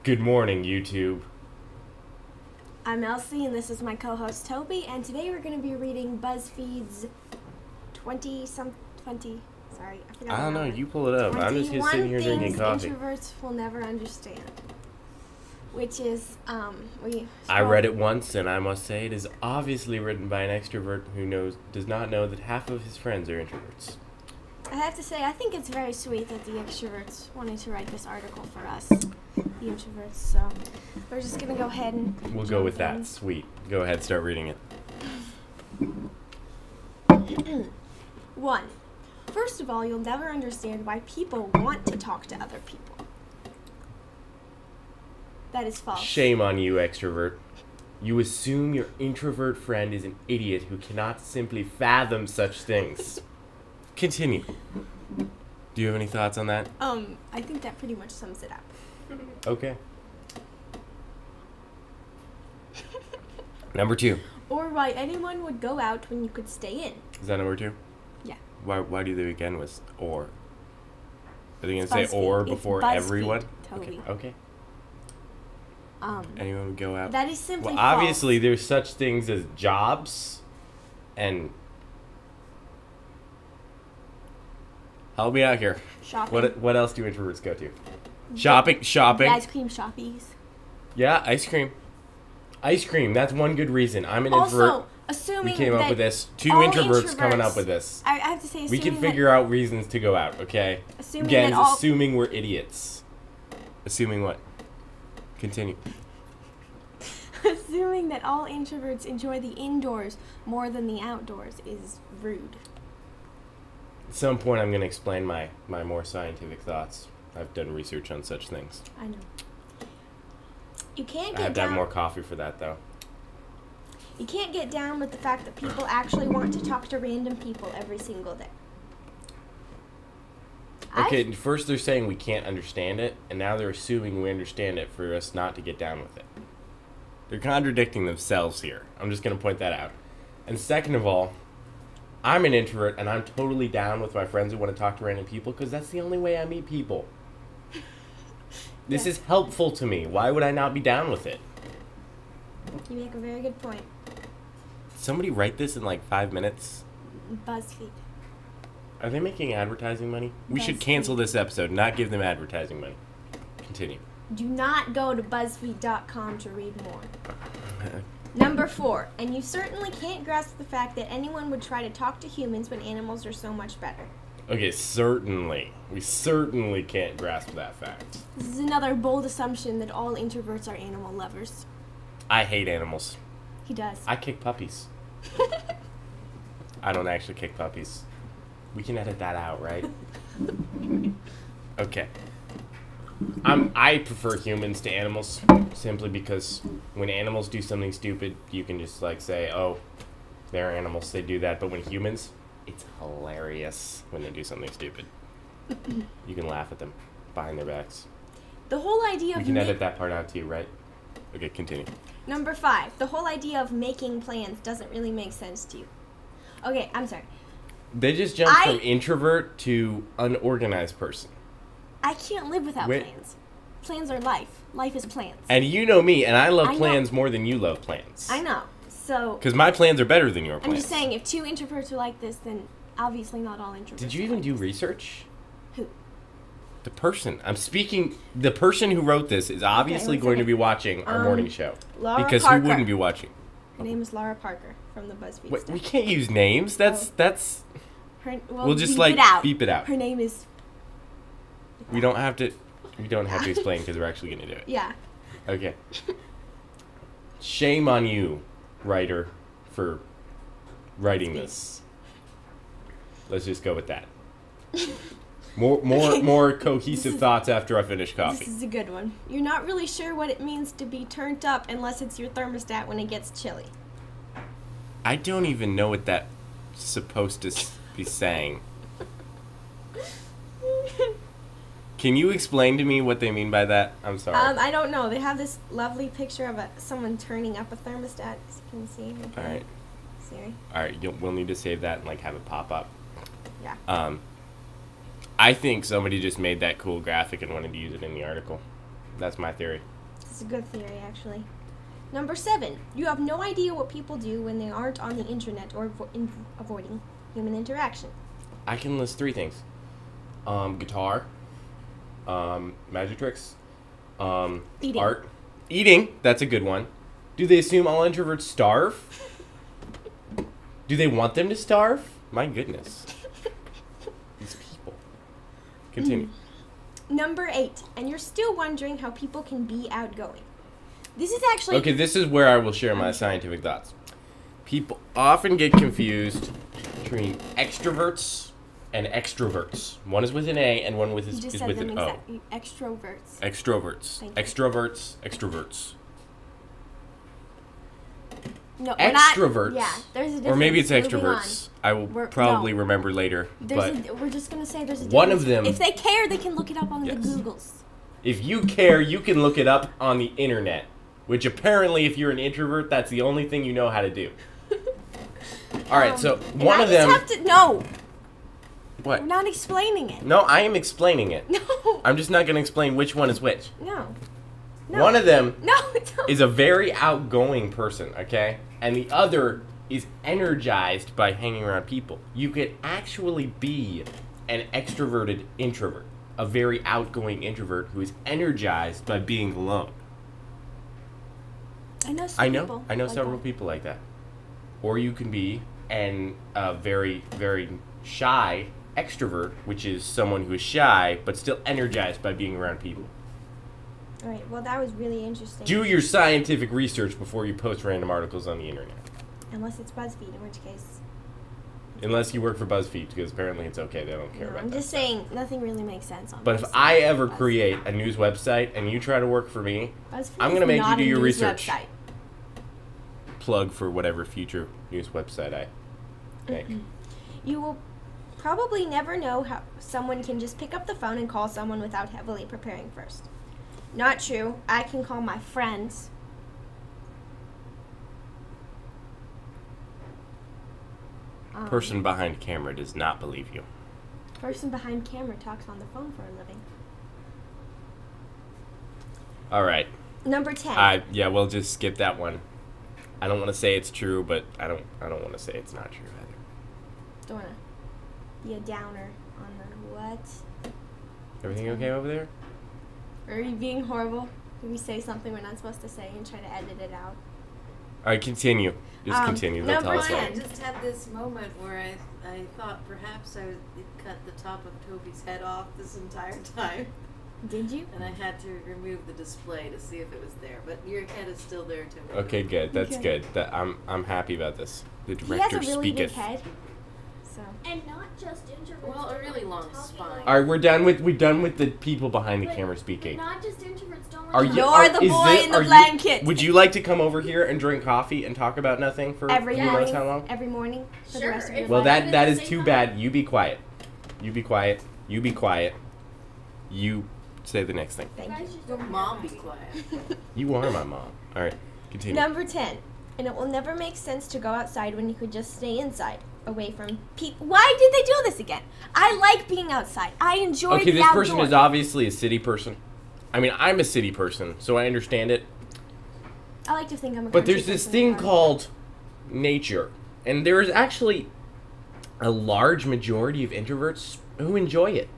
Good morning, YouTube. I'm Elsie, and this is my co-host Toby, and today we're going to be reading Buzzfeed's 20. Sorry, I forgot. I don't know. You pull it up. I'm just sitting here drinking coffee. Introverts will never understand. Which is, I read it once, and I must say it is obviously written by an extrovert who does not know that half of his friends are introverts. I have to say, I think it's very sweet that the extroverts wanted to write this article for us, the introverts. So we're just gonna go ahead and we'll go with that. Sweet. Go ahead, start reading it. 1. First of all, you'll never understand why people want to talk to other people. That is false. Shame on you, extrovert. You assume your introvert friend is an idiot who cannot simply fathom such things. Continue. Do you have any thoughts on that? I think that pretty much sums it up. Okay. Number 2. Or why anyone would go out when you could stay in. Is that number 2? Yeah. Why do they begin with or? Are they going to Buzzfeed. say or It's before Buzzfeed, everyone? Toby. Okay. Anyone would go out? That is simply false. false. Obviously, there's such things as jobs and... Help me out here. Shopping. What else do introverts go to? Shopping. The ice cream shoppies. Yeah, ice cream. Ice cream. That's one good reason. I'm an introvert. Also, assuming we came that up with this. Two all introverts coming up with this. I have to say, we can figure out reasons to go out. Okay. Assuming we're idiots. Assuming what? Continue. Assuming that all introverts enjoy the indoors more than the outdoors is rude. At some point, I'm going to explain my more scientific thoughts. I've done research on such things. I know. You can't I have get to have down. more coffee for that, though. You can't get down with the fact that people actually want to talk to random people every single day. Okay, first they're saying we can't understand it, and now they're assuming we understand it for us not to get down with it. They're contradicting themselves here. I'm just going to point that out. And second of all, I'm an introvert, and I'm totally down with my friends who want to talk to random people because that's the only way I meet people. This is helpful to me. Why would I not be down with it? You make a very good point. Somebody write this in like 5 minutes? Buzzfeed. Are they making advertising money? We should Buzzfeed. cancel this episode, not give them advertising money. Continue. Do not go to BuzzFeed.com to read more. Number 4, and you certainly can't grasp the fact that anyone would try to talk to humans when animals are so much better. Okay, certainly. We certainly can't grasp that fact. This is another bold assumption that all introverts are animal lovers. I hate animals. He does. I kick puppies. I don't actually kick puppies. We can edit that out, right? Okay. I prefer humans to animals simply because when animals do something stupid, you can just like say, oh, they're animals, they do that. But when humans, it's hilarious when they do something stupid. You can laugh at them behind their backs. The whole idea of We can edit that part out too, right? Okay, continue. Number 5, the whole idea of making plans doesn't really make sense to you. Okay, I'm sorry. They just jumped from introvert to unorganized person. I can't live without plans. Plans are life. Life is plans. And you know me, and I love plans more than you love plans. I know. So. Because my plans are better than your plans. I'm just saying, if 2 introverts are like this, then obviously not all introverts. Did you even do research? Who? The person. I'm speaking. The person who wrote this is obviously going to be watching our morning show. Laura because Parker. who wouldn't be watching? Her name is Laura Parker from the Buzzfeed. Wait, stuff. we can't use names. That's. We'll just beep it out. Her name is. We don't have to explain because we're actually going to do it. Yeah. Okay. Shame on you, writer, for writing this. Let's just go with that. More cohesive thoughts after I finish coffee. This is a good one. You're not really sure what it means to be turned up unless it's your thermostat when it gets chilly. I don't even know what that's supposed to be saying. Can you explain to me what they mean by that? I'm sorry. I don't know. They have this lovely picture of someone turning up a thermostat, as you can see. Okay. All right. Siri. All right. We'll need to save that and like have it pop up. Yeah. I think somebody just made that cool graphic and wanted to use it in the article. That's my theory. It's a good theory, actually. Number 7. You have no idea what people do when they aren't on the internet or avoiding human interaction. I can list 3 things. Guitar. Magic tricks. Eating. Art. Eating. That's a good one. Do they assume all introverts starve? Do they want them to starve? My goodness. These people. Continue. Number 8. And you're still wondering how people can be outgoing. This is actually... Okay, this is where I will share my scientific thoughts. People often get confused between extroverts and extroverts. One is with an A and one with You just is said with them an O. exactly. Extroverts. Extroverts. Thank you. Extroverts. Extroverts. No, Extroverts. Yeah, there's a difference. Or maybe it's Moving extroverts. I will We're- probably no. remember later. But we're just going to say there's a difference. one of them- If they care, they can look it up on Yes. the Googles. if you care, you can look it up on the internet. Which apparently, if you're an introvert, that's the only thing you know how to do. All right, so one of them... No, What? we're not explaining it. No, I am explaining it. No. I'm just not going to explain which one is which. No. One of them No, don't. is a very outgoing person, okay? And the other is energized by hanging around people. You could actually be an extroverted introvert, a very outgoing introvert who is energized by being alone. I know several people like that. Or you can be a very, very shy extrovert, which is someone who is shy but still energized by being around people. All right, well, that was really interesting. Do your scientific research before you post random articles on the internet. Unless it's Buzzfeed, in which case... Unless you work for Buzzfeed, because apparently it's okay. They don't care No, about I'm that. just saying, nothing really makes sense on But if Buzzfeed. I ever create a news website and you try to work for me, BuzzFeed I'm going to is make you not do a your news research. website. Plug for whatever future news website I make. You will probably never know how someone can just pick up the phone and call someone without heavily preparing first. Not true. I can call my friends. Person behind camera does not believe you. Person behind camera talks on the phone for a living. All right. Number 10. Yeah, we'll just skip that one. I don't want to say it's true, but I don't want to say it's not true either. Don't want to be a downer on the what? Everything okay over there? Are you being horrible? Did we say something we're not supposed to say and try to edit it out? All right, continue. Just continue. That's all number I'll I say. just had this moment where I thought perhaps I would cut the top of Toby's head off this entire time. Did you? And I had to remove the display to see if it was there. But your head is still there, Toby. Okay, good. That's Okay. good. I'm happy about this. The He director has a really big speaketh. head. So. And not just introverts. Well, a really long talking spine. like- All right, we're done with the people behind the But- camera but speaking. not just introverts don't like Are talking. you? You're the is boy this- in the are you- blanket. Would you like to come over here and drink coffee and talk about nothing for Every who knows morning. how long? Every morning for the Sure, rest of your if Well, life. I- that is Say too hi. bad. You be quiet. You be quiet. You be quiet. You say the next thing. Thank you. Guys just Your don't mom care be about quiet. You are my mom. All right, continue. Number 10. And it will never make sense to go outside when you could just stay inside, away from people. Why did they do this again? I like being outside. I enjoy Okay, the this person outdoors. is obviously a city person. I mean, I'm a city person, so I understand it. I like to think I'm a But country there's this person thing at heart. called nature, and there is actually a large majority of introverts who enjoy it.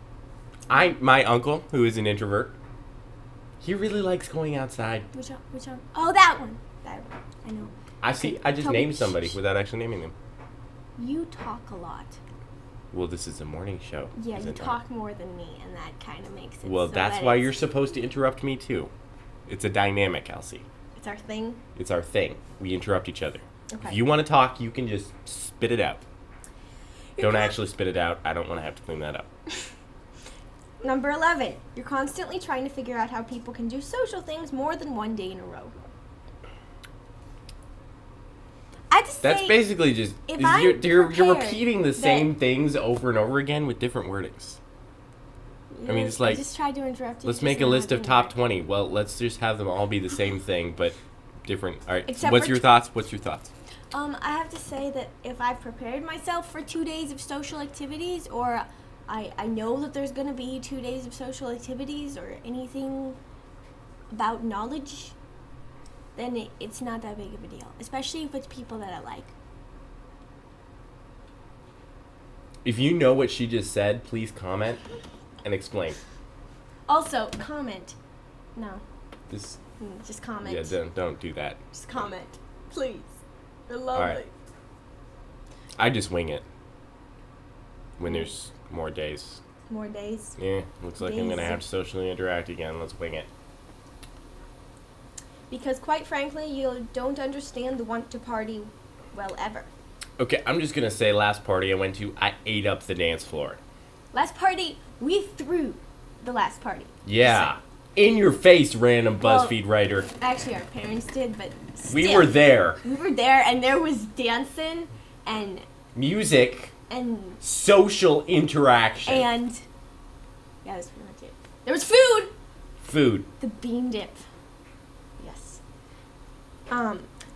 My uncle, who is an introvert, he really likes going outside. Which one? Oh, that one. That one. I know. I see. I just Toby, named somebody shh. without actually naming them. You talk a lot. Well, this is a morning show. Yeah, is you it not? talk more than me, and that kind of makes it Well, so that's that why it's- you're supposed to interrupt me too. It's a dynamic, Elsie. It's our thing. It's our thing. We interrupt each other. Okay. If you want to talk, you can just spit it out. You're Don't actually spit it out. I don't want to have to clean that up. Number 11. You're constantly trying to figure out how people can do social things more than one day in a row. I just That's say, basically just if is I'm you're prepared repeating the that- same things over and over again with different wordings. I mean, it's like, I just tried to interrupt you. Let's just make a now, list it of didn't top work. 20. Well, let's just have them all be the same thing, but different. All right. Except What's for your thoughts? What's your thoughts? I have to say that if I've prepared myself for 2 days of social activities, or I know that there's going to be 2 days of social activities or anything about knowledge, then it's not that big of a deal. Especially if it's people that I like. If you know what she just said, please comment and explain. Also, comment. No, Just just comment. yeah, don't do that. Just comment, please. They're lovely. Alright. I just wing it when there's more days. More days. Yeah, looks like I'm gonna Days. have to socially interact again. Let's wing it. Because quite frankly, you don't understand the want to party well ever. Okay, I'm just gonna say last party I went to, I ate up the dance floor. Last party, we threw the last party. Yeah. In your face, random Well, BuzzFeed writer. Actually, our parents did, but We still. were there. We were there, and there was dancing and Music, and social interaction. yeah, that's pretty much it. There was food. Food. The bean dip. Yes.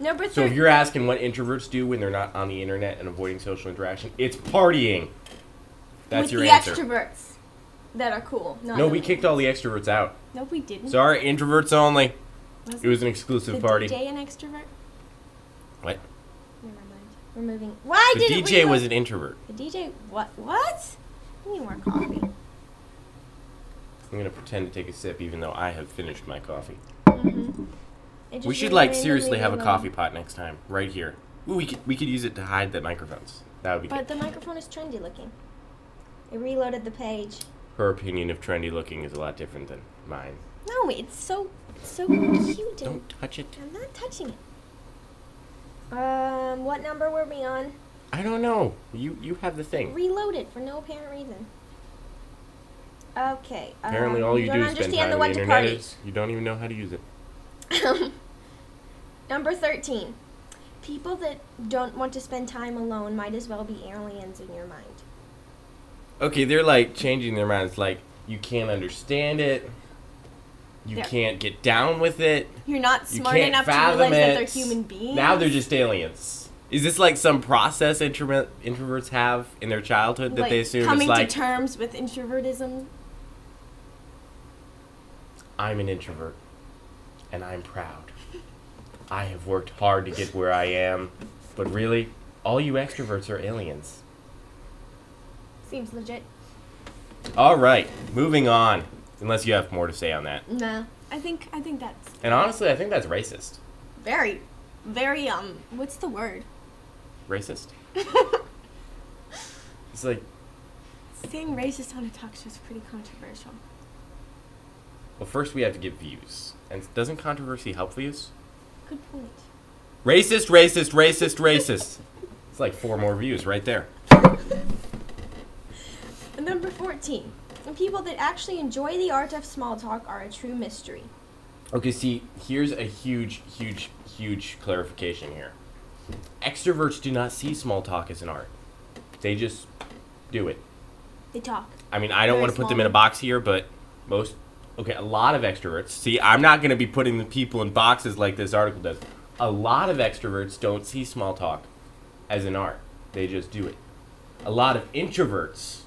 Number So if 3. you're asking what introverts do when they're not on the internet and avoiding social interaction, it's partying. That's with your the answer. extroverts that are cool. Not No, we the kicked all the extroverts out. No, we didn't. Sorry, introverts only. Was It was an exclusive the party. DJ an extrovert? What? Never mind. We're moving. Why The did it DJ reload? was an introvert. The DJ, what? What? I need more coffee. I'm gonna pretend to take a sip even though I have finished my coffee. Mm-hmm. We should like seriously have a coffee pot next time, right here. Ooh, we could use it to hide the microphones. That would be But good. the microphone is trendy looking. It reloaded the page. Her opinion of trendy looking is a lot different than mine. No, it's so cute. Don't touch it. I'm not touching it. What number were we on? I don't know. You have the thing. Reloaded for no apparent reason. Okay. Apparently, all you do don't is spend understand time the on one the to internet. party. Is you don't even know how to use it. Number 13. People that don't want to spend time alone might as well be aliens in your mind. Okay, they're like changing their minds. Like you can't understand it. You Yeah. can't get down with it. You're not You smart can't enough to fathom realize that it. they're human beings. Now they're just aliens. Is this like some process introverts have in their childhood that like, they assume coming it's like to terms with introvertism. I'm an introvert and I'm proud. I have worked hard to get where I am, but really, all you extroverts are aliens. Seems legit. All right, moving on. Unless you have more to say on that. No, I think that's And honestly, I think that's racist. very, very What's the word? Racist? It's like, Saying racist on a talk show is pretty controversial. well, first we have to get views. And doesn't controversy help views? Good point. Racist, racist, racist, racist. It's like 4 more views right there. And number 14. And people that actually enjoy the art of small talk are a true mystery. Okay, see, here's a huge, huge, huge clarification here. Extroverts do not see small talk as an art. They just do it. They talk. I mean, I don't Very want to put them small. in a box here, but a lot of extroverts. See, I'm not going to be putting the people in boxes like this article does. A lot of extroverts don't see small talk as an art. They just do it. A lot of introverts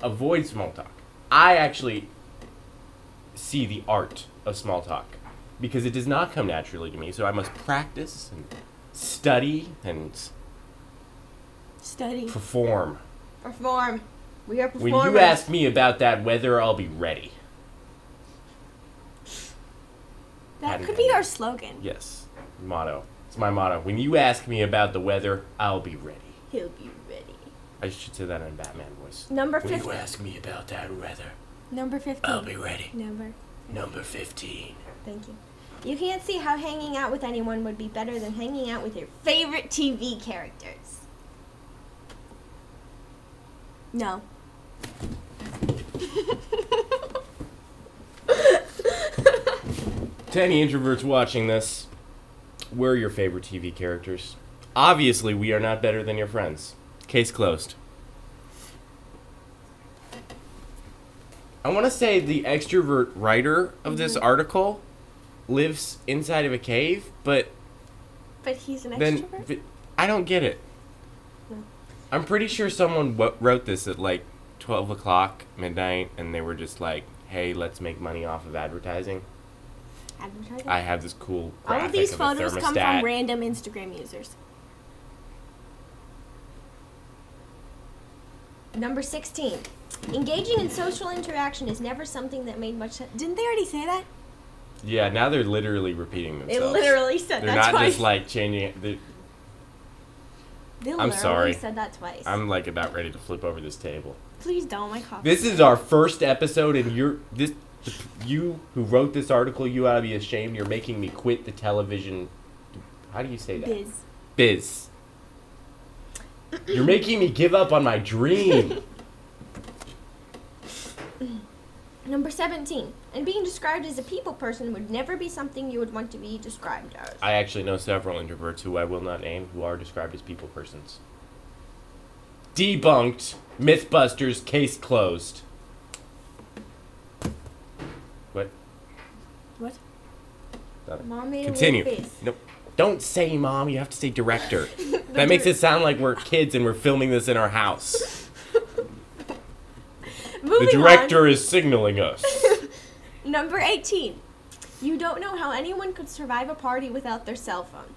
avoid small talk. I actually see the art of small talk because it does not come naturally to me, so I must practice and study and Study. perform. Perform. We are When performers. you ask me about that weather, I'll be ready. That could be our slogan. Yes, motto. It's my motto. When you ask me about the weather, I'll be ready. He'll be ready. I should say that in Batman voice. Number When 15. you ask me about that weather, Number 15. I'll be ready. Number. 15. Thank you. You can't see how hanging out with anyone would be better than hanging out with your favorite TV characters. No. To any introverts watching this, we're your favorite TV characters. Obviously, we are not better than your friends. Case closed. I want to say the extrovert writer of this article lives inside of a cave, but But he's an then extrovert? I don't get it. No. I'm pretty sure someone wrote this at like 12 o'clock midnight, and they were just like, hey, let's make money off of advertising. Advertising? I have this cool All graphic of these of a photos come thermostat. from random Instagram users. Number 16. Engaging in social interaction is never something that made much sense. Didn't they already say that? Yeah, now they're literally repeating They themselves. literally said They're that not twice. just like changing it. They I'm literally sorry. said that twice. I'm like about ready to flip over this table. Please don't, my coffee. This is our first episode, and you who wrote this article, you ought to be ashamed. You're making me quit the television. How do you say that? Biz. You're making me give up on my dream. Number 17. And being described as a people person would never be something you would want to be described as. I actually know several introverts who I will not name who are described as people persons. Debunked. Mythbusters. Case closed. What? What? Nothing. Mom made Continue. a weird face. Nope. Don't say mom. You have to say director. That makes it sound like we're kids and we're filming this in our house. Moving The director is signaling us. on. Number 18. You don't know how anyone could survive a party without their cell phone.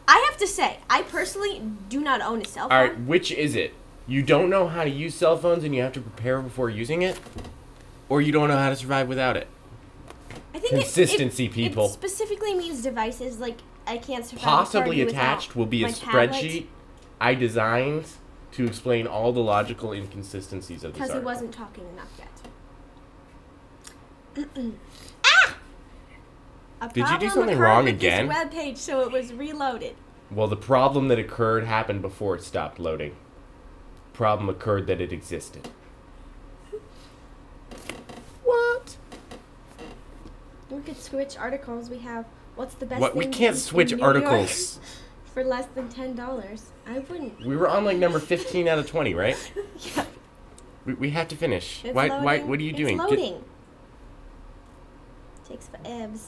I have to say, I personally do not own a cell phone. Alright, which is it? You don't know how to use cell phones and you have to prepare before using it? Or you don't know how to survive without it? I think Consistency, people. It specifically means devices like I can't survive Possibly a party attached without will be a my tablet, spreadsheet I designed to explain all the logical inconsistencies of this because he article. wasn't talking enough yet. A Did you do problem something occurred wrong with again? This web page, so it was reloaded. Well, the problem that occurred happened before it stopped loading. Problem occurred that it existed. What? We could switch articles. We have what's the best What? thing We can't in switch New York articles. for less than $10. I wouldn't. We were on like number 15 out of 20, right? Yeah. We have to finish. It's Why? loading. What are you doing? It's loading. Takes for ebs.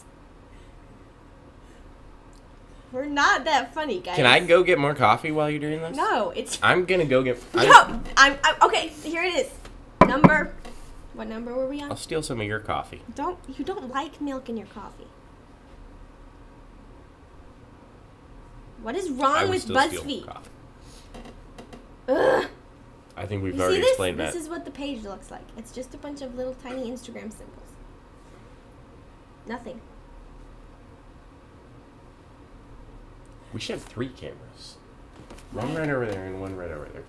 We're not that funny, guys. Can I go get more coffee while you're doing this? No, it's. I'm gonna go get. No, I'm okay. Here it is. What number were we on? I'll steal some of your coffee. You don't like milk in your coffee. What is I wrong would with still steal BuzzFeed? coffee. Ugh. I think we've You already see this? explained that. This is what the page looks like. It's just a bunch of little tiny Instagram symbols. Nothing. We should have 3 cameras. One right over there and one right over there.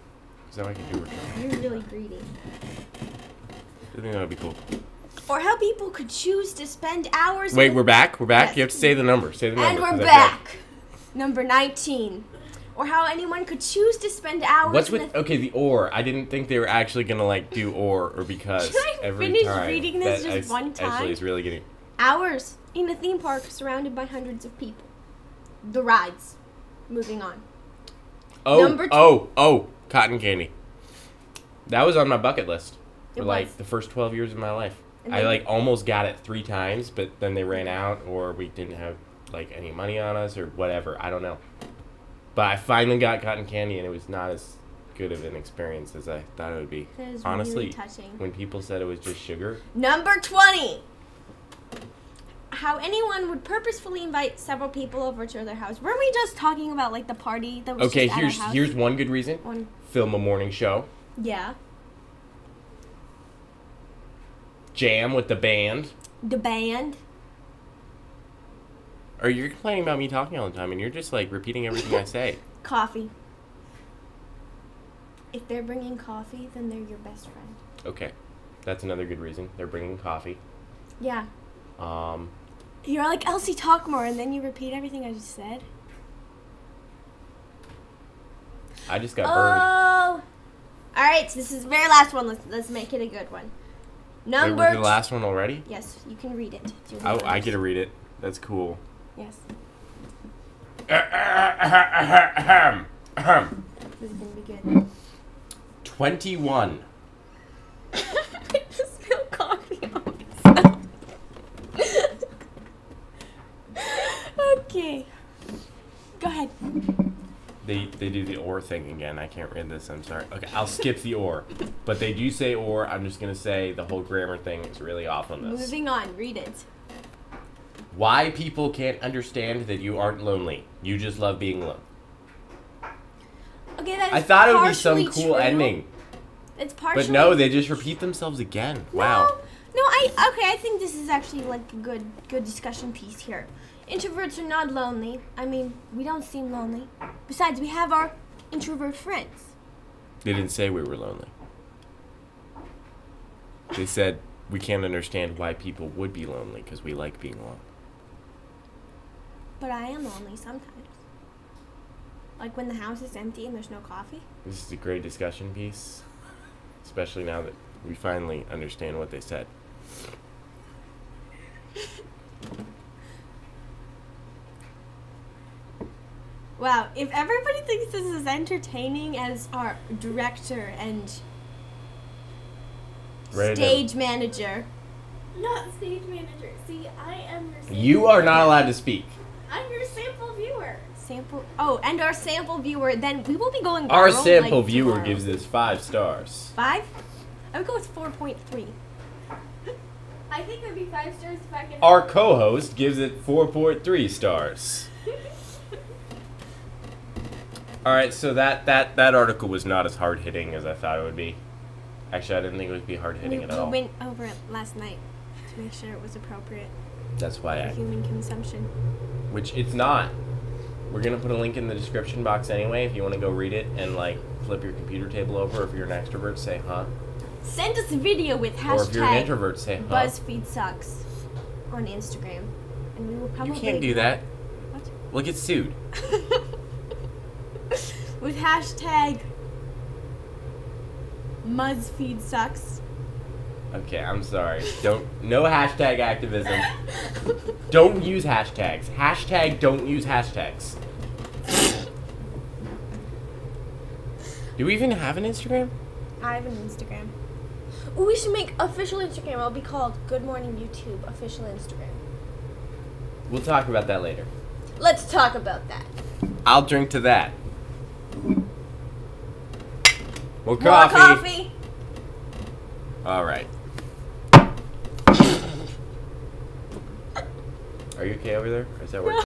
So I can do return. You're really greedy. I think that would be cool. Or how people could choose to spend hours. Wait, we're back? We're back? Yes. You have to say the number. Say the number. And we're 'cause I back. Number 19. Or how anyone could choose to spend hours. What's with the or? I didn't think they were actually gonna like do or because Can I every finish time. reading this that just one time? Actually, it's really getting. Hours in a theme park surrounded by hundreds of people. The rides. Moving on. Number Cotton candy. That was on my bucket list for It like was. the first 12 years of my life. And I then- like almost got it 3 times, but then they ran out or we didn't have like any money on us or whatever. I don't know. But I finally got cotton candy and it was not as good of an experience as I thought it would be. That is Honestly, really touching. when people said it was just sugar, Number 20. How anyone would purposefully invite several people over to their house. Weren't we just talking about like the party that was okay, just at our house? here's one good reason. One. Film a morning show. Yeah. Jam with the band. The band. Or you're complaining about me talking all the time and you're just like repeating everything I say. Coffee. If they're bringing coffee, then they're your best friend. Okay. That's another good reason. They're bringing coffee. Yeah. Um, You're like, Elsie, talk more, and then you repeat everything I just said. I just got burned. Oh. All right, so this is the very last one. Let's make it a good one. Wait, Number. we're to the last one already? Yes, you can read it. Do you Oh, want I to- get to read it. That's cool. Yes. This This is gonna be good. 21. I just spilled coffee on myself. Okay. Go ahead. They do the or thing again. I can't read this. I'm sorry. Okay, I'll skip the or. But they do say or. I'm just going to say the whole grammar thing is really off on this. Moving on. Read it. Why people can't understand that you aren't lonely. You just love being alone. Okay, that is I thought it would be some partially cool true. ending. It's partially. But no, they just repeat themselves again. Wow. No, I think this is actually like a good discussion piece here. Introverts are not lonely. I mean, we don't seem lonely. Besides, we have our introvert friends. They didn't say we were lonely. They said we can't understand why people would be lonely because we like being alone. But I am lonely sometimes. Like when the house is empty and there's no coffee. This is a great discussion piece, especially now that we finally understand what they said. Wow, if everybody thinks this is entertaining as our director and stage manager. Not stage manager. See, I am your sample You are not allowed to speak. I'm your sample viewer. And our sample viewer, then we will be going viral. Our sample like, viewer tomorrow. gives this 5 stars. 5? I would go with 4.3. I think it would be 5 stars if I could. Our co-host gives it 4.3 stars. Alright, so that article was not as hard-hitting as I thought it would be. Actually, I didn't think it would be hard-hitting at all. We went over it last night to make sure it was appropriate That's why for human consumption. Which it's not. We're going to put a link in the description box anyway if you want to go read it and, like, flip your computer table over. If you're an extrovert, say, huh? Send us a video with hashtag Or if you're an introvert, say, huh? Buzzfeed sucks on Instagram. And we will probably... You can't do that. What? We'll get sued. With hashtag Buzzfeed sucks. Okay, I'm sorry. No hashtag activism. Don't use hashtags. Hashtag don't use hashtags. Do we even have an Instagram? I have an Instagram. Ooh, we should make official Instagram. It'll be called Good Morning YouTube official Instagram. We'll talk about that later. Let's talk about that. I'll drink to that. More More coffee. coffee. All right. Are you okay over there? Or is that working?